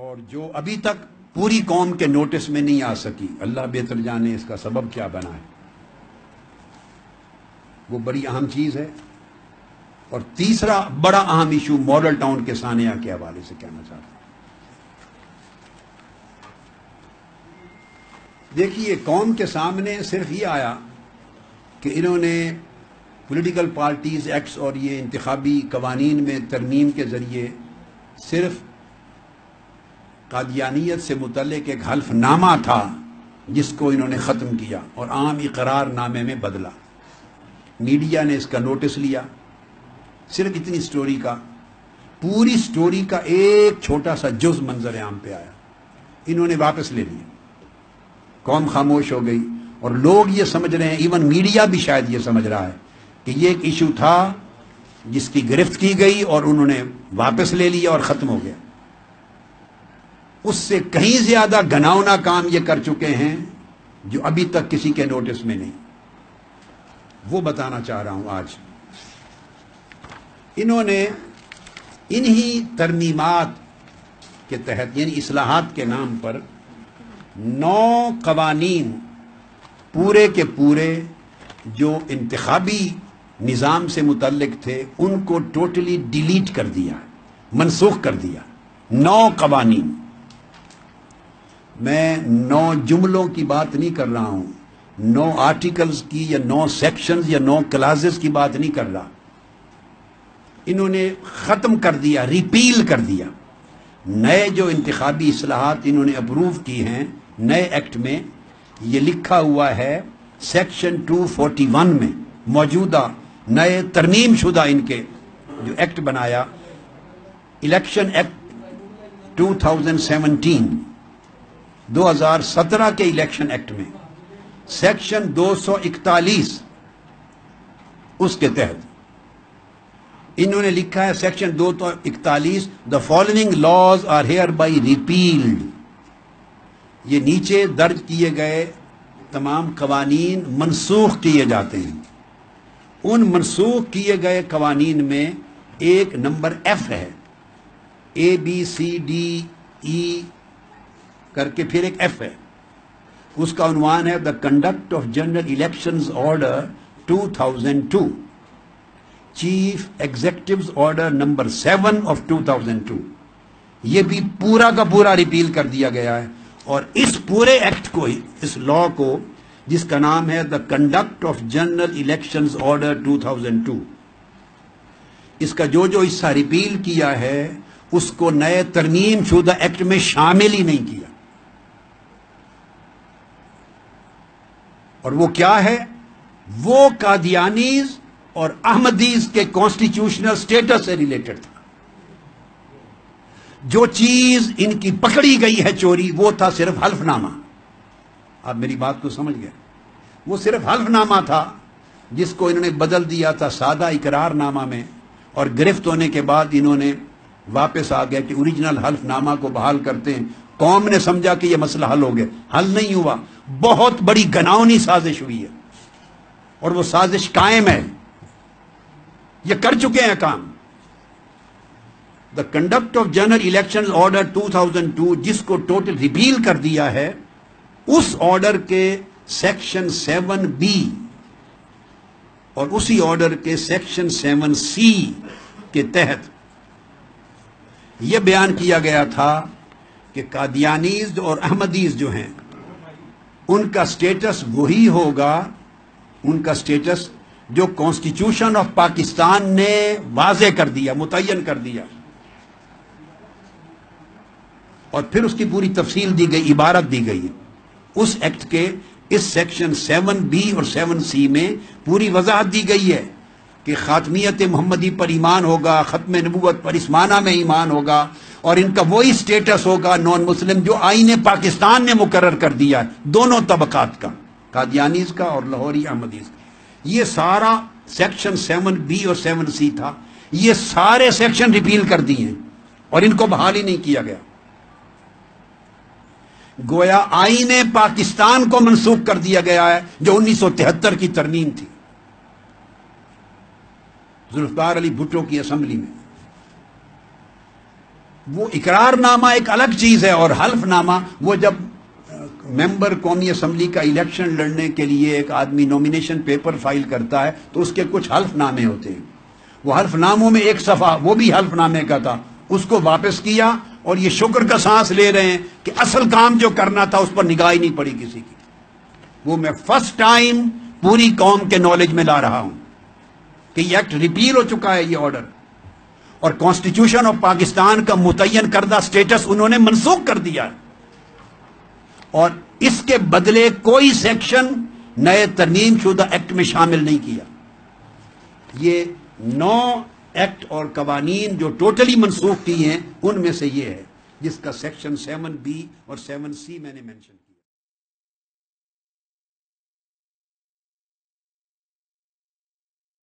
اور جو ابھی تک پوری قوم کے نوٹس میں نہیں آ سکی، اللہ بہتر جانے اس کا سبب کیا بنا ہے، وہ بڑی اہم چیز ہے۔ اور تیسرا بڑا اہم ایشو ماڈل ٹاؤن کے سانحہ کے حوالے سے کہنا چاہتا ہوں۔ دیکھیے، قوم کے سامنے صرف یہ آیا کہ انہوں نے پولیٹیکل پارٹیز ایکٹس اور یہ انتخابی قوانین میں ترمیم کے ذریعے صرف قادیانیت سے متعلق ایک حلف نامہ تھا جس کو انہوں نے ختم کیا اور عام اقرار نامے میں بدلا۔ میڈیا نے اس کا نوٹس لیا، صرف اتنی سٹوری کا، پوری سٹوری کا ایک چھوٹا سا جز منظر عام پہ آیا، انہوں نے واپس لے لیا، قوم خاموش ہو گئی۔ اور لوگ یہ سمجھ رہے ہیں، ایون میڈیا بھی شاید یہ سمجھ رہا ہے کہ یہ ایک ایشو تھا جس کی گرفت کی گئی اور انہوں نے واپس لے لیا اور ختم ہو گیا۔ اس سے کہیں زیادہ گھناؤنا کام یہ کر چکے ہیں جو ابھی تک کسی کے نوٹس میں نہیں، وہ بتانا چاہ رہا ہوں آج۔ انہوں نے انہی ترمیمات کے تحت، یعنی اصلاحات کے نام پر 9 قوانین پورے کے پورے جو انتخابی نظام سے متعلق تھے ان کو ٹوٹلی ڈیلیٹ کر دیا، منسوخ کر دیا۔ 9 قوانین، میں 9 جملوں کی بات نہیں کر رہا ہوں، 9 آرٹیکلز کی یا 9 سیکشنز یا 9 کلازز کی بات نہیں کر رہا۔ انہوں نے ختم کر دیا، ریپیل کر دیا۔ نئے جو انتخابی اصلاحات انہوں نے اپروو کی ہیں نئے ایکٹ میں، یہ لکھا ہوا ہے سیکشن 241 میں، موجودہ نئے ترمیم شدہ ان کے جو ایکٹ بنایا، الیکشن ایکٹ 2017 کے الیکشن ایکٹ میں سیکشن 241 اس کے تحت انہوں نے لکھا ہے، section 241 the following laws are hereby repealed۔ یہ نیچے درج کیے گئے تمام قوانین منسوخ کیے جاتے ہیں۔ ان منسوخ کیے گئے قوانین میں ایک نمبر ایف ہے، ABCDE کر کے پھر ایک ایف ہے، اس کا عنوان ہے the conduct of general elections order 2002، chief executive's order number 7 of 2002۔ یہ بھی پورا کا پورا ریپیل کر دیا گیا ہے۔ اور اس پورے ایکٹ کو، اس لا کو، جس کا نام ہے the conduct of general elections order 2002، اس کا جو حصہ ریپیل کیا ہے اس کو نئے ترمیم شدہ ایکٹ میں شامل ہی نہیں کیا۔ اور وہ کیا ہے؟ وہ قادیانیز اور احمدیز کے کانسٹیٹیوشنل سٹیٹس سے ریلیٹڈ تھا۔ جو چیز ان کی پکڑی گئی ہے چوری، وہ تھا صرف حلف نامہ۔ آپ میری بات کو سمجھ گئے؟ وہ صرف حلف نامہ تھا جس کو انہوں نے بدل دیا تھا سادہ اقرار نامہ میں، اور گرفت ہونے کے بعد انہوں نے واپس آ گیا کہ اوریجنل حلف نامہ کو بحال کرتے ہیں۔ قوم نے سمجھا کہ یہ مسئلہ حل ہو گیا، حل نہیں ہوا، بہت بڑی گھناؤنی سازش ہوئی ہے، اور وہ سازش قائم ہے، یہ کر چکے ہیں کام۔ The conduct of general election order 2002 جس کو ٹوٹل ریپیل کر دیا ہے، اس آرڈر کے سیکشن 7B اور اسی آرڈر کے سیکشن 7C کے تحت یہ بیان کیا گیا تھا کہ قادیانیز اور احمدیز جو ہیں ان کا سٹیٹس وہی ہوگا، ان کا سٹیٹس جو کانسٹیٹیوشن آف پاکستان نے واضح کر دیا، متعین کر دیا۔ اور پھر اس کی پوری تفصیل دی گئی، عبارت دی گئی اس ایکٹ کے اس سیکشن 7B اور 7C میں پوری وضاحت دی گئی ہے کہ خاتمیت محمدی پر ایمان ہوگا، ختم نبوت پر اس معنی میں ایمان ہوگا، اور ان کا وہی سٹیٹس ہوگا نان مسلم جو آئین پاکستان نے مقرر کر دیا ہے، دونوں طبقات کا، قادیانیز کا اور لاہوری احمدیز کا۔ یہ سارا سیکشن 7B اور 7C تھا، یہ سارے سیکشن ریپیل کر دیے ہیں اور ان کو بحال ہی نہیں کیا گیا۔ گویا آئین پاکستان کو منسوخ کر دیا گیا ہے جو 1973 کی ترمیم تھی ذوالفقار علی بھٹو کی اسمبلی میں۔ وہ اقرار نامہ ایک الگ چیز ہے، اور حلف نامہ وہ جب ممبر قومی اسمبلی کا الیکشن لڑنے کے لیے ایک آدمی نومینیشن پیپر فائل کرتا ہے تو اس کے کچھ حلف نامے ہوتے ہیں. وہ حلف ناموں میں ایک صفحہ وہ بھی حلف نامے کا تھا، اس کو واپس کیا، اور یہ شکر کا سانس لے رہے ہیں کہ اصل کام جو کرنا تھا اس پر نگاہ ہی نہیں پڑی کسی کی. وہ میں فرسٹ ٹائم پوری قوم کے نالج میں لا رہا ہوں کہ یہ ایکٹ ریپیل ہو چکا ہے، یہ آرڈر، اور کانسٹیٹیوشن آف پاکستان کا متعین کردہ سٹیٹس انہوں نے منسوخ کر دیا ہے، اور اس کے بدلے کوئی سیکشن نئے ترمیم شدہ ایکٹ میں شامل نہیں کیا. یہ 9 ایکٹ اور قوانین جو ٹوٹلی منسوخ کی ہیں ان میں سے یہ ہے، جس کا سیکشن 7B اور 7C میں نے مینشن